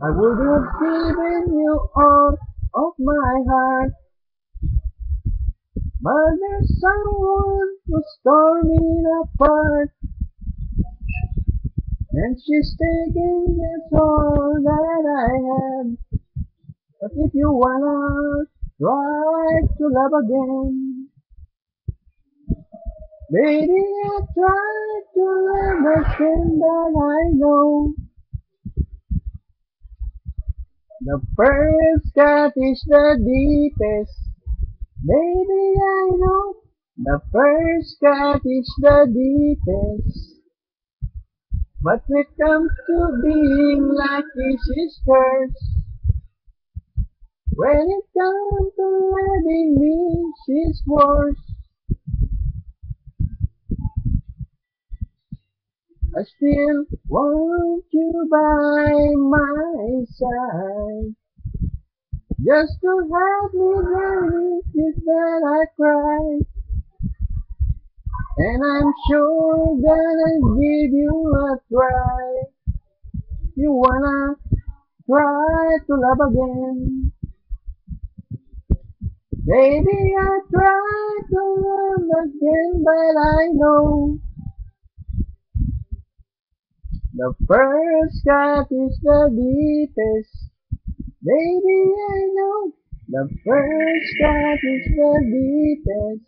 I would have given you all of my heart, but there's someone who's torn it apart, and she's taking just all that I have. But if you wanna try to love again, baby, I try to understand that I know the first cut is the deepest. Baby, I know the first cut is the deepest. But when it comes to being lucky, she's cursed. When it comes to loving me, she's worse. I still want you by my side, just to have me there if that I cry. And I'm sure gonna give you a try. You wanna try to love again. Baby, I try to love again, but I know the first cut is the deepest. Baby, I know the first cut is the deepest.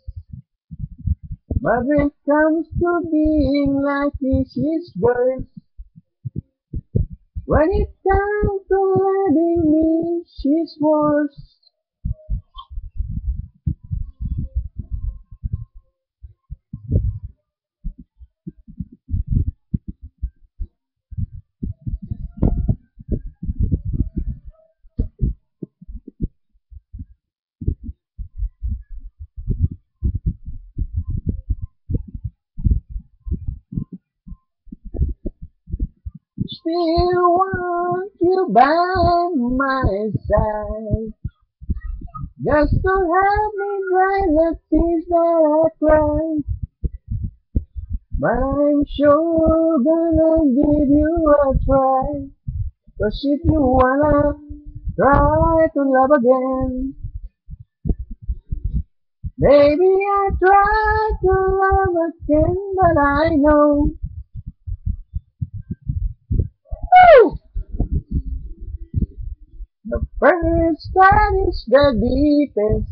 But when it comes to being lucky, she's worse. When it comes to loving me, she's worse. Still want you by my side, just to have me dry the tears that I cry. But I'm sure gonna give you a try. 'Cause if you wanna try to love again, baby, I try to love again, but I know, woo, the first cut is the deepest.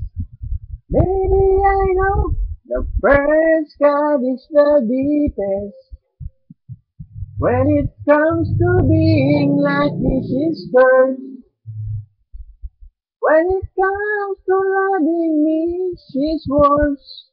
Baby, I know the first cut is the deepest. When it comes to being lucky, she's cursed. When it comes to loving me, she's worse.